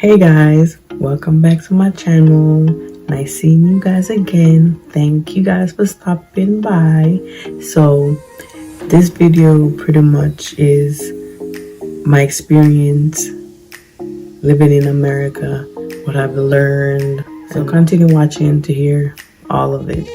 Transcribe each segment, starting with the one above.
Hey guys, welcome back to my channel. Nice seeing you guys again. Thank you guys for stopping by. So this video pretty much is my experience living in America, what I've learned. So continue watching to hear all of it.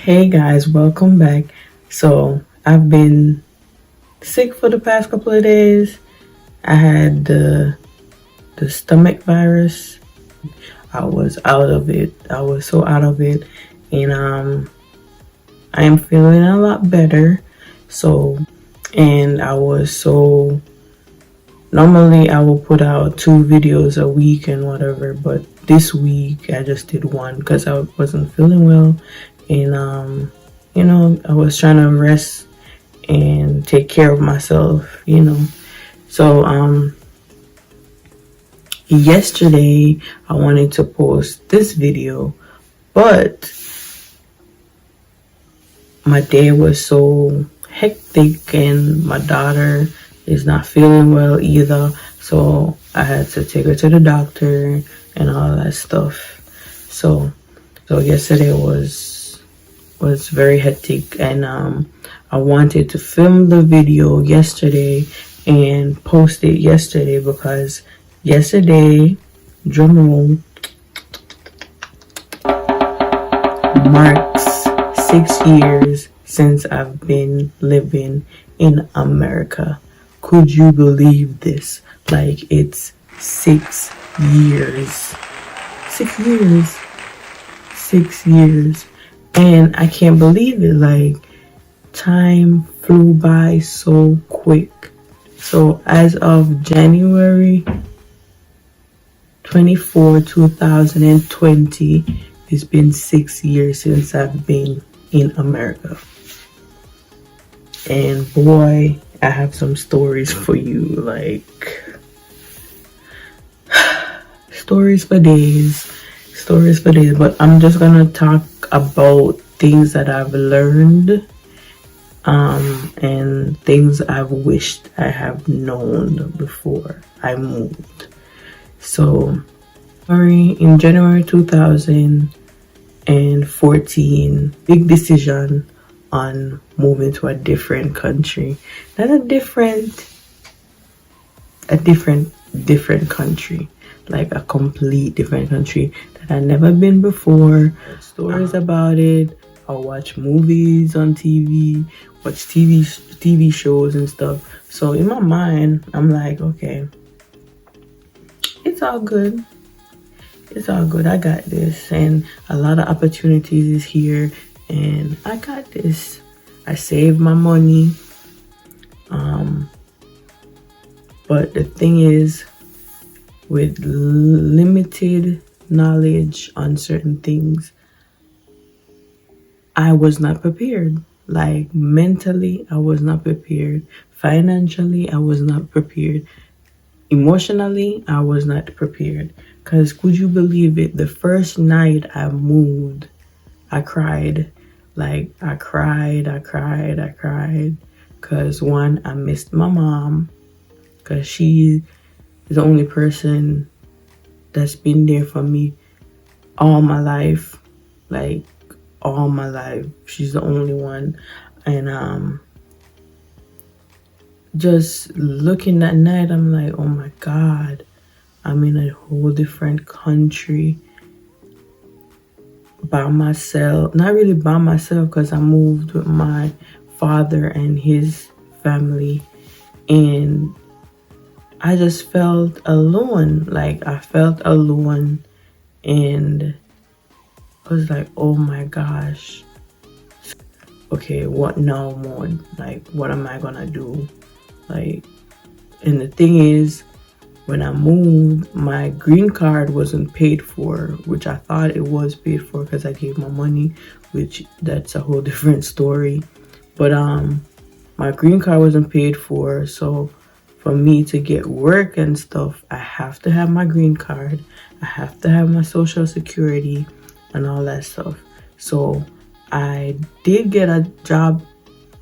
Hey guys, welcome back. So I've been sick for the past couple of days. I had the stomach virus. I was out of it. I was so out of it, and I am feeling a lot better. And I was so, normally I will put out 2 videos a week and whatever, but this week I just did 1 because I wasn't feeling well, and I was trying to rest and take care of myself, So yesterday I wanted to post this video, but my day was so hectic and my daughter is not feeling well either, so I had to take her to the doctor and all that stuff. So yesterday was very hectic, and I wanted to film the video yesterday and post it yesterday because yesterday, drum roll, marks 6 years since I've been living in America. Could you believe this? Like, it's 6 years. 6 years. 6 years. And I can't believe it. Like, time flew by so quick. So as of January 24, 2020, it's been 6 years since I've been in America. And boy, I have some stories for you, like stories for days, but I'm just gonna talk about things that I've learned and things I've wished I have known before I moved. So in January 2014, big decision on moving to a different country. Not a different country, like a complete different country that I've never been before. Stories about it. I'll watch movies on TV, watch TV shows and stuff. So in my mind, I'm like, okay, it's all good. It's all good. I got this, and a lot of opportunities is here, and I got this. I saved my money. But the thing is, with limited knowledge on certain things, I was not prepared. Like, mentally, I was not prepared. Financially, I was not prepared. Emotionally, I was not prepared. Because could you believe it? The first night I moved, I cried. Like, I cried. Because one, I missed my mom. Because she is the only person that's been there for me all my life. Like, all my life. She's the only one. And just looking that night, I'm like, oh my God, I'm in a whole different country by myself. Not really by myself, because I moved with my father and his family, and I just felt alone. Like, I felt alone, and I was like, oh my gosh, okay, what now, more? Like, what am I gonna do? Like, and the thing is, when I moved, my green card wasn't paid for, which I thought it was paid for because I gave my money, which that's a whole different story. But my green card wasn't paid for, so for me to get work and stuff, I have to have my green card. I have to have my social security and all that stuff. So I did get a job.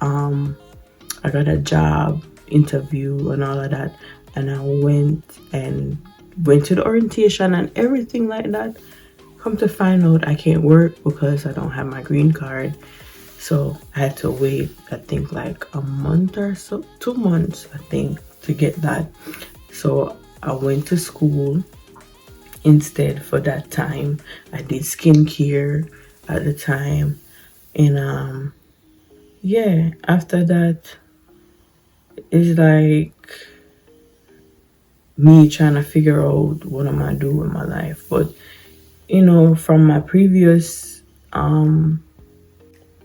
I got a job interview and all of that, and I went to the orientation and everything like that. Come to find out, I can't work because I don't have my green card. So I had to wait, I think like a month or so, 2 months, I think, to get that. So I went to school instead for that time. I did skincare at the time. And yeah, after that, it's like me trying to figure out what am I doing with my life. But from my previous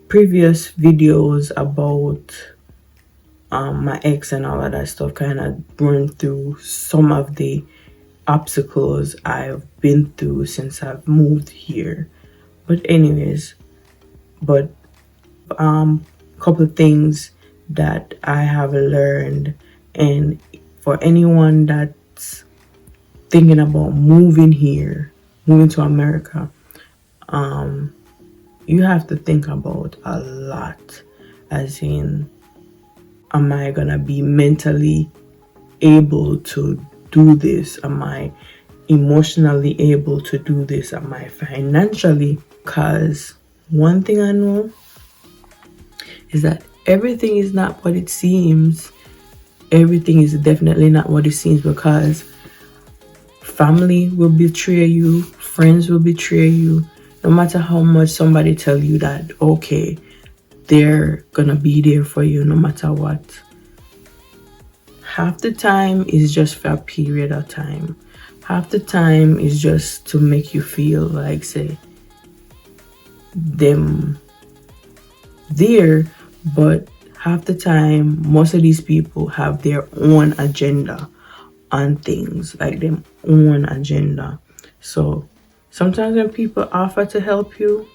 videos about my ex and all of that stuff, kind of run through some of the obstacles I've been through since I've moved here. But anyways, couple of things that I have learned, and for anyone that's thinking about moving to America, you have to think about a lot, as in, am I gonna be mentally able to do this? Am I emotionally able to do this? Am I financially? Because one thing I know is that everything is not what it seems. Everything is definitely not what it seems, because family will betray you, friends will betray you. No matter how much somebody tell you that, okay, they're gonna be there for you no matter what. Half the time is just for a period of time. Half the time is just to make you feel like, say, them there. But half the time, most of these people have their own agenda on things, like their own agenda. So sometimes when people offer to help you,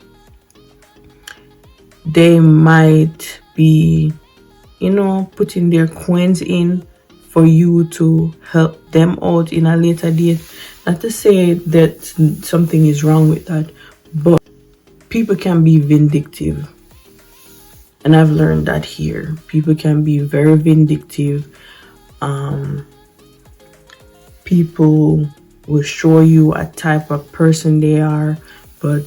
they might be, putting their coins in for you to help them out in a later date. Not to say that something is wrong with that, but people can be vindictive. And I've learned that here. People can be very vindictive. People will show you a type of person they are, but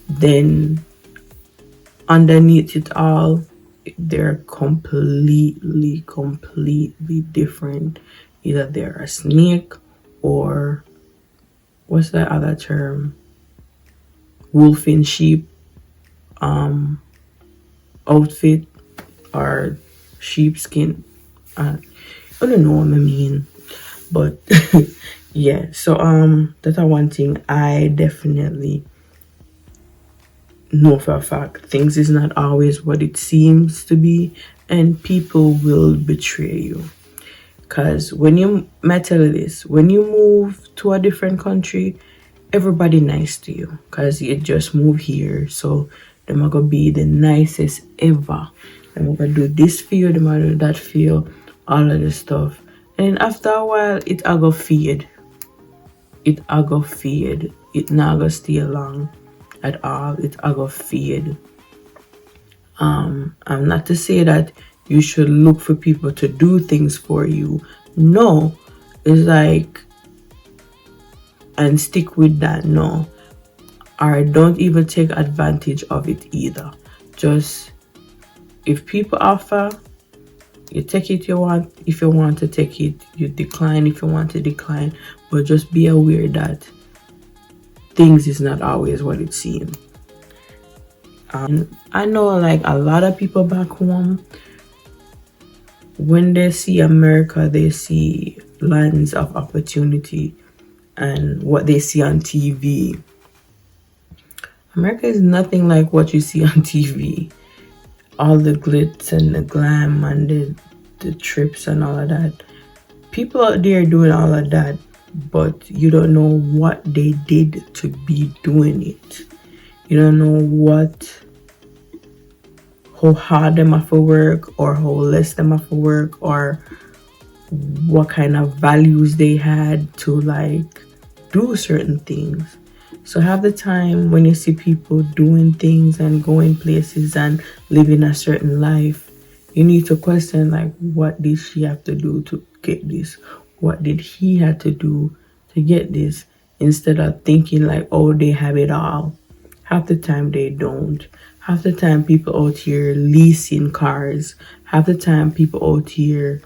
then underneath it all, they're completely different. Either they're a snake, or what's that other term? Wolf in sheep outfit, or sheepskin. I don't know what I mean, but yeah. So that's one thing I definitely know for a fact. Things is not always what it seems to be, and people will betray you. Because when you move to a different country, everybody nice to you because you just move here. So they're gonna be the nicest ever. They're gonna do this for you, they're gonna do that for you, all of this stuff. And after a while, it go fade. It go fade. It not gonna stay long at all. It go fade. I'm not to say that you should look for people to do things for you. No, it's like, and stick with that. No, or don't even take advantage of it either. Just, if people offer, you take it. If you want to take it, you decline if you want to decline. But just be aware that things is not always what it seems. I know, like, a lot of people back home, when they see America, they see lands of opportunity and what they see on TV. America is nothing like what you see on TV. All the glitz and the glam and the trips and all of that. People out there doing all of that, but you don't know what they did to be doing it. You don't know how hard them have to work, or how less them have to work, or what kind of values they had to like do certain things. So half the time when you see people doing things and going places and living a certain life, you need to question like, what did she have to do to get this? What did he have to do to get this? Instead of thinking like, oh, they have it all. Half the time they don't. Half the time people out here leasing cars. Half the time people out here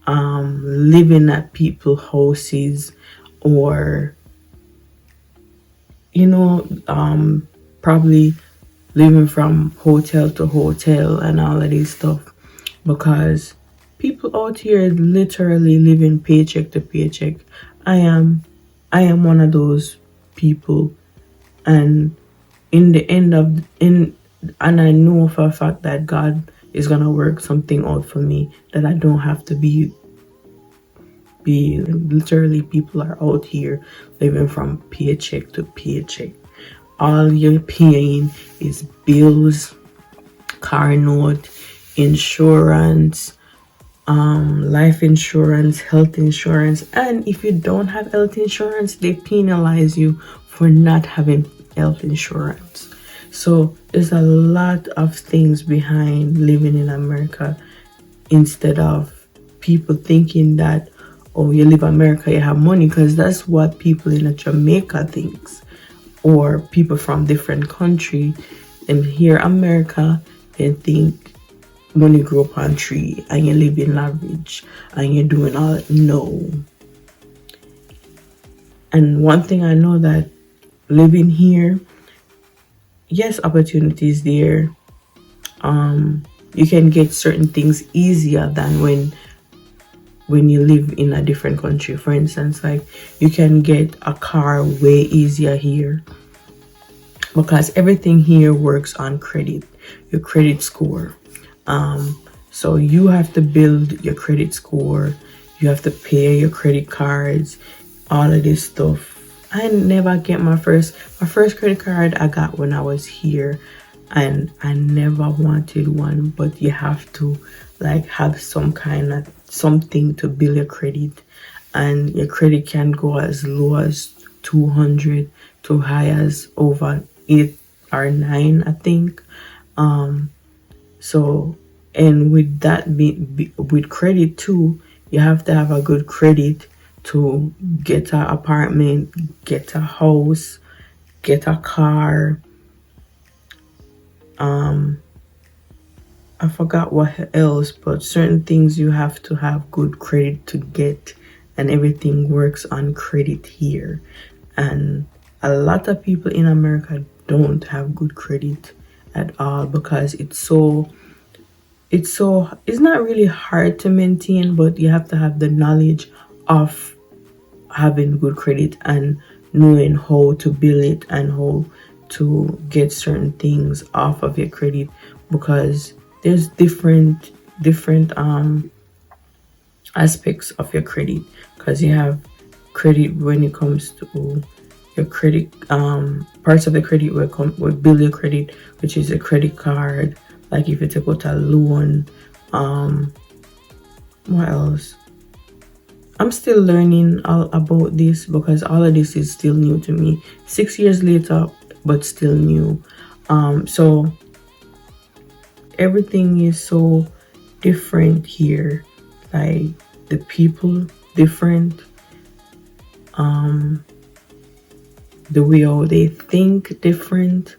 living at people's houses, or probably living from hotel to hotel and all of this stuff, because people out here literally living paycheck to paycheck. I am one of those people, and in the end of in and I know for a fact that God is gonna work something out for me, that I don't have to be literally. People are out here living from paycheck to paycheck. All you're paying is bills, car note, insurance, life insurance, health insurance. And if you don't have health insurance, they penalize you for not having health insurance. So there's a lot of things behind living in America, instead of people thinking that, oh, you live in America, you have money, because that's what people in Jamaica thinks, or people from different country. And here America, they think money grow up on tree and you live in average and you're doing all. No. And one thing I know, that living here, yes, opportunities there. You can get certain things easier than when you live in a different country. For instance, like, you can get a car way easier here, because everything here works on credit, your credit score. So you have to build your credit score, you have to pay your credit cards, all of this stuff. I never get my first credit card I got when I was here, and I never wanted one, but you have to like have some kind of something to build your credit, and your credit can go as low as 200 to high as over 8 or 9, I think. So, and with that, with credit too, you have to have a good credit to get an apartment, get a house, get a car. I forgot what else, but certain things you have to have good credit to get, and everything works on credit here. And a lot of people in America don't have good credit at all, because it's not really hard to maintain, but you have to have the knowledge of having good credit and knowing how to build it and how to get certain things off of your credit, because there's different aspects of your credit. Because you have credit when it comes to your credit, parts of the credit will build your credit, which is a credit card, like if you take out a loan. What else? I'm still learning all about this, because all of this is still new to me 6 years later, but still new. So everything is so different here, like the people different, the way how they think different.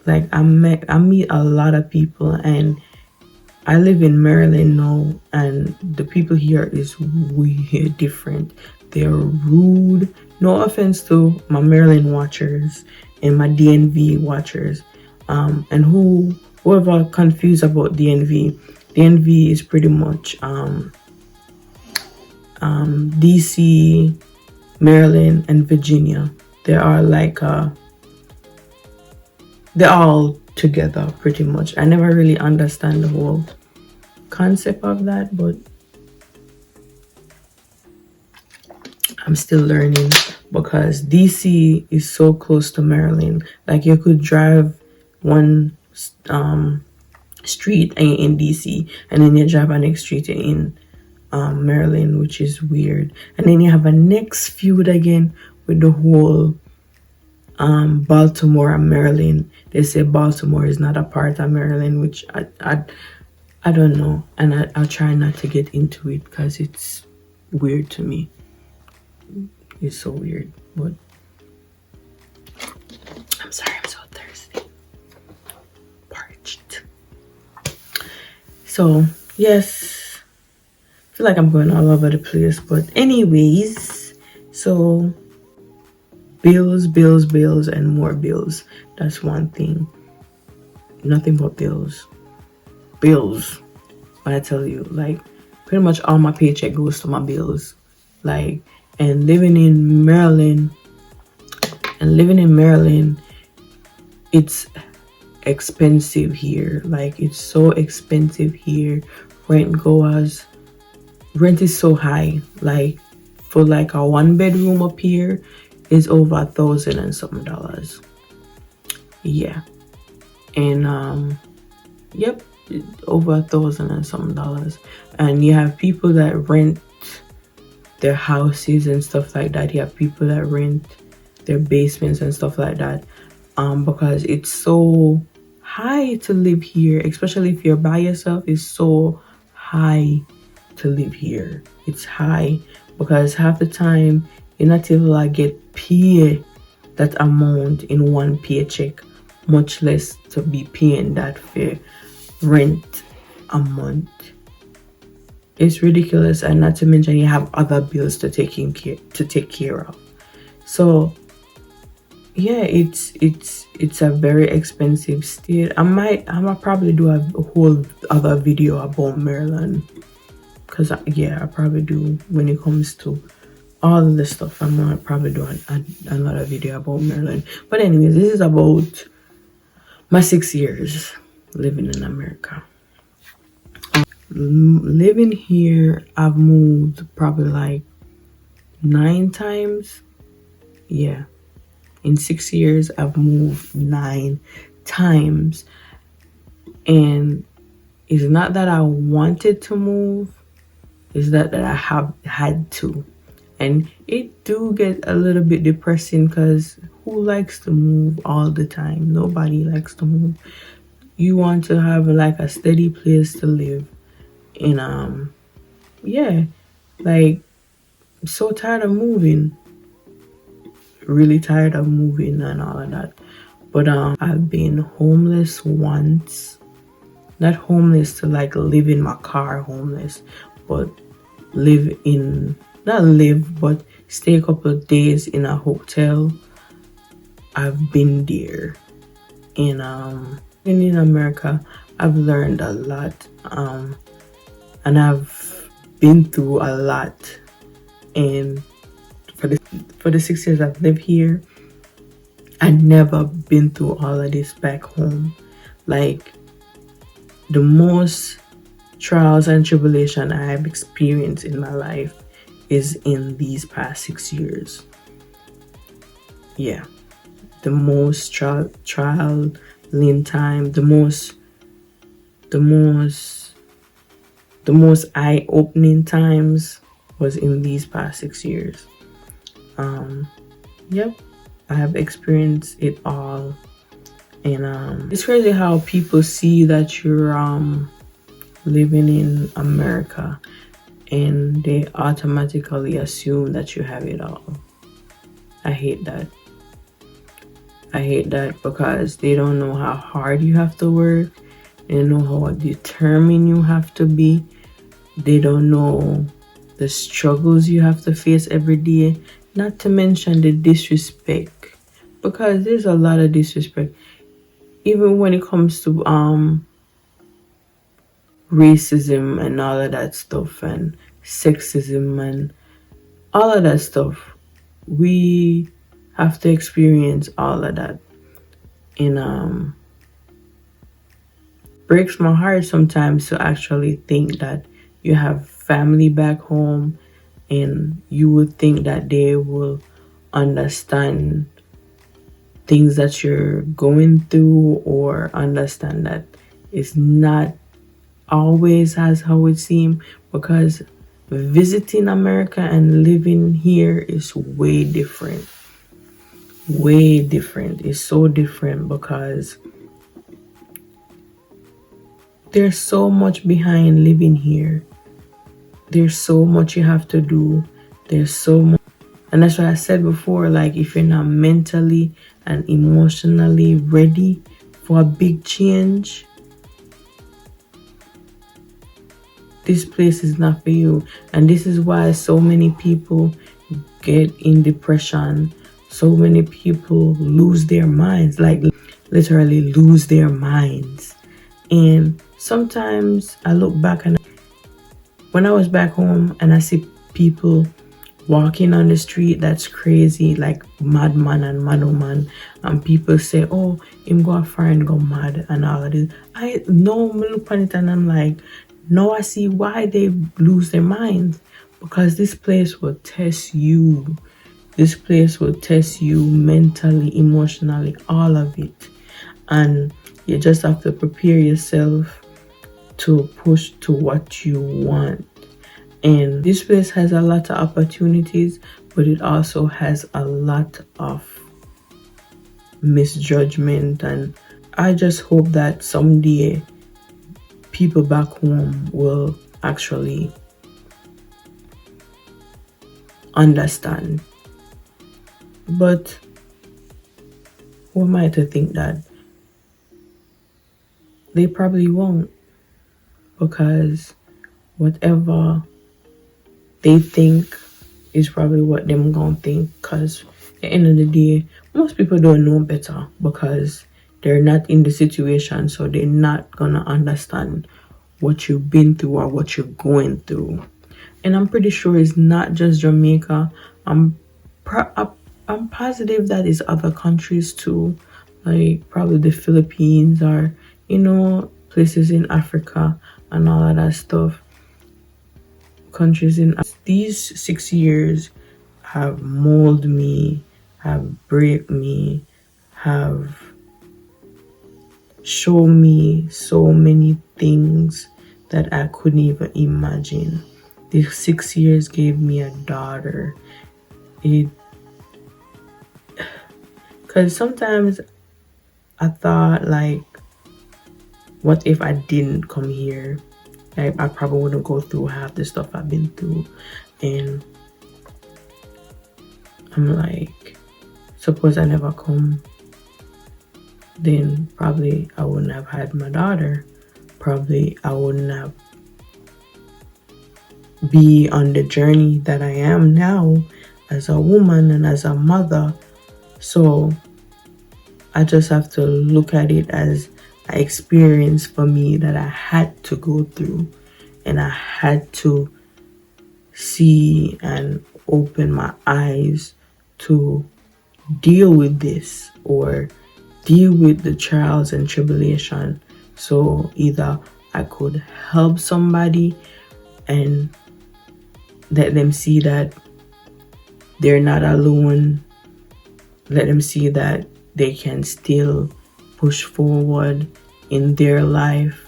Like I meet a lot of people, and I live in Maryland now, and the people here is way different. They're rude. No offense to my Maryland watchers and my DNV watchers, and whoever confused about DNV. DNV is pretty much DC, Maryland, and Virginia. They are like they're all together pretty much. I never really understand the whole concept of that, but I'm still learning, because DC is so close to Maryland. Like you could drive one street in DC, and then you drive a next street in Maryland, which is weird. And then you have a next feud again with the whole Baltimore and Maryland. They say Baltimore is not a part of Maryland, which I don't know, and I'll try not to get into it because it's weird to me. It's so weird, but I'm sorry, I'm so thirsty, parched. So yes, I feel like I'm going all over the place, but anyways, so bills, and more bills. That's one thing. Nothing but bills. When I tell you, like, pretty much all my paycheck goes to my bills. Like, and living in Maryland, it's expensive here. Like, it's so expensive here. Rent is so high. Like, for like a 1-bedroom up here is over $1,000 and something dollars. Yeah. And yep, over $1,000 and something dollars. And you have people that rent their houses and stuff like that. You have people that rent their basements and stuff like that, because it's so high to live here, especially if you're by yourself. It's so high to live here. It's high because half the time you're not able to get paid that amount in one paycheck, much less to be paying that for rent a month. It's ridiculous, and not to mention you have other bills to take care of. So yeah, it's a very expensive state. I might probably do a whole other video about Maryland, because I probably do. When it comes to all of this stuff, I'm gonna probably do another video about Maryland. But anyways, this is about my 6 years living in America. Living here, I've moved probably like 9 times. Yeah, in 6 years I've moved 9 times, and it's not that I wanted to move, it's that I have had to. And it do get a little bit depressing, because who likes to move all the time? Nobody likes to move. You want to have like a steady place to live. And yeah, like, I'm so tired of moving. Really tired of moving and all of that. But I've been homeless once. Not homeless to like live in my car homeless, but stay a couple of days in a hotel. I've been there. And in America, I've learned a lot. And I've been through a lot. And for the 6 years I've lived here, I've never been through all of this back home. Like, the most trials and tribulation I have experienced in my life is in these past 6 years. Yeah, the most trial in time, the most eye-opening times was in these past 6 years. Yep, I have experienced it all. And it's crazy how people see that you're living in America and they automatically assume that you have it all. I hate that. Because they don't know how hard you have to work. They don't know how determined you have to be. They don't know the struggles you have to face every day. Not to mention the disrespect. Because there's a lot of disrespect. Even when it comes to racism and all of that stuff, and sexism and all of that stuff, we have to experience all of that. And breaks my heart sometimes to actually think that you have family back home and you would think that they will understand things that you're going through, or understand that It's not always as how it seems, because visiting America and living here is way different. Way different. It's so different because there's so much behind living here. There's so much you have to do. There's so much. And that's what I said before, like if you're not mentally and emotionally ready for a big change, this place is not for you. And this is why so many people get in depression. So many people lose their minds, like literally lose their minds. And sometimes I look back, and when I was back home and I see people walking on the street that's crazy, like madman and madwoman, and people say, oh, him go friend go mad and all of this. I know, me look on it and I'm like, no, I see why they lose their minds, because this place will test you. This place will test you mentally, emotionally, all of it. And you just have to prepare yourself to push to what you want. And this place has a lot of opportunities, but it also has a lot of misjudgment. And I just hope that someday people back home will actually understand. But who am I to think that? They probably won't, because whatever they think is probably what them gonna think, because at the end of the day, most people don't know better because they're not in the situation, so they're not gonna understand what you've been through or what you're going through. And I'm pretty sure it's not just Jamaica. I'm positive that it's other countries too, like probably the Philippines or places in Africa and all of that stuff. Countries in these 6 years have molded me, have break me, have shown me so many things that I couldn't even imagine. These 6 years gave me a daughter. Because sometimes I thought, like, what if I didn't come here? Like, I probably wouldn't go through half the stuff I've been through. And I'm like, suppose I never come, then probably I wouldn't have had my daughter. Probably I wouldn't have be on the journey that I am now as a woman and as a mother. So I just have to look at it as an experience for me that I had to go through, and I had to see and open my eyes to deal with this, or deal with the trials and tribulation, so either I could help somebody and let them see that they're not alone, let them see that they can still push forward in their life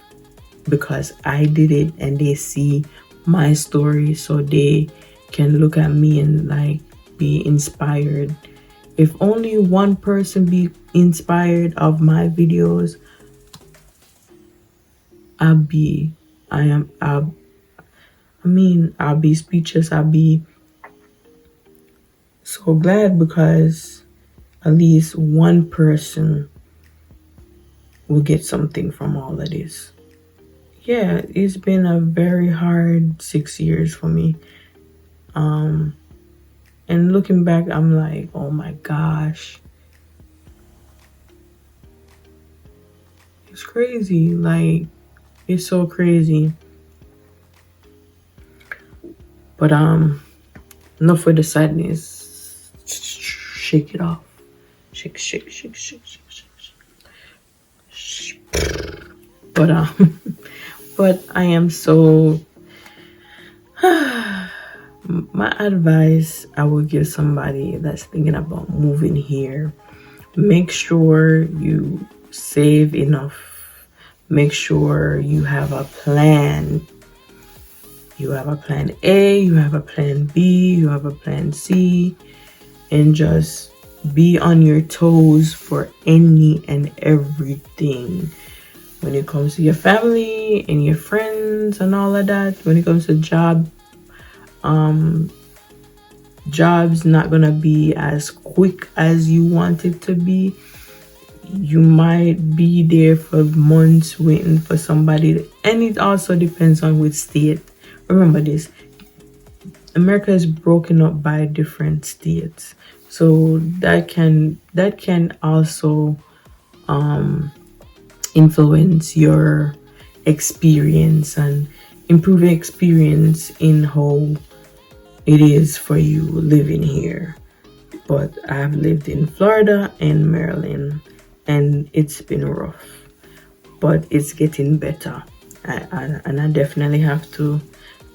because I did it, and they see my story so they can look at me and like be inspired. If only one person be inspired of my videos, I'll be speechless. I'll be so glad, because at least one person will get something from all of this. Yeah, it's been a very hard 6 years for me. And looking back, I'm like, oh my gosh. It's crazy. Like, it's so crazy. But enough for the sadness. Shake it off. Shake. But I am so my advice I would give somebody that's thinking about moving here: make sure you save enough make sure you have a plan. You have a plan A, you have a plan B, you have a plan C, and just be on your toes for any and everything. When it comes to your family and your friends and all of that, when it comes to jobs not gonna be as quick as you want it to be. You might be there for months waiting for somebody, and it also depends on which state. Remember this, America is broken up by different states, so that can also influence your experience and improve your experience in how it is for you living here. But I've lived in Florida and Maryland, and it's been rough, but it's getting better. And I definitely have to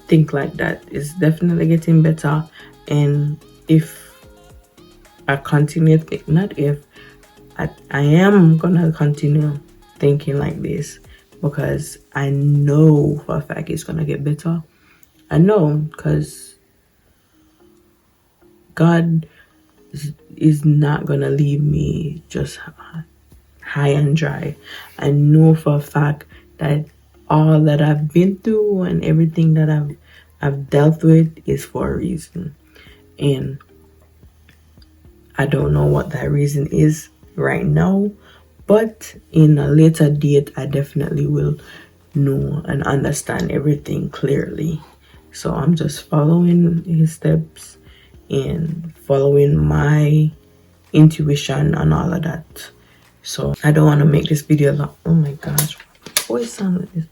think like that. It's definitely getting better. And if I continue, not if, I am gonna continue thinking like this, because I know for a fact it's gonna get better. I know, because God is not gonna leave me just high and dry. I know for a fact that all that I've been through and everything that I've dealt with is for a reason, and I don't know what that reason is right now, but in a later date I definitely will know and understand everything clearly. So I'm just following his steps and following my intuition and all of that. So I don't want to make this video long. Oh my gosh, what sound like this?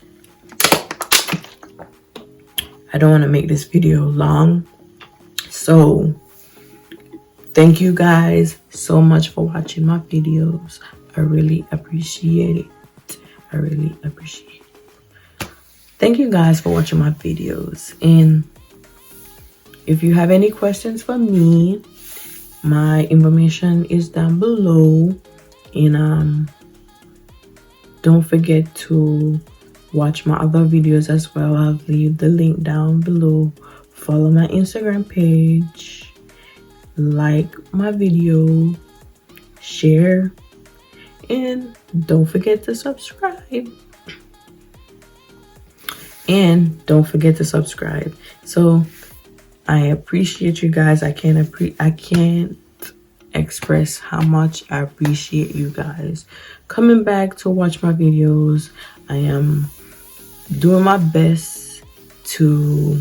I don't want to make this video long. So thank you guys so much for watching my videos. I really appreciate it. I really appreciate it. Thank you guys for watching my videos. And if you have any questions for me, my information is down below. And don't forget to watch my other videos as well. I'll leave the link down below. Follow my Instagram page, like my video, share, and don't forget to subscribe. So I appreciate you guys. I can't express how much I appreciate you guys coming back to watch my videos. I am doing my best to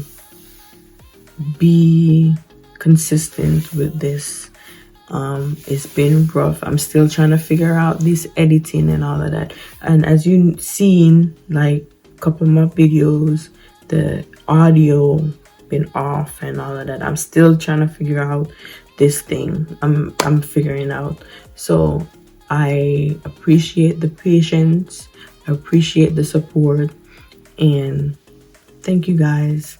be consistent with this. It's been rough. I'm still trying to figure out this editing and all of that. And as you've seen, like a couple of my videos, the audio been off and all of that. I'm still trying to figure out this thing. I'm figuring out. So I appreciate the patience. I appreciate the support, and thank you guys.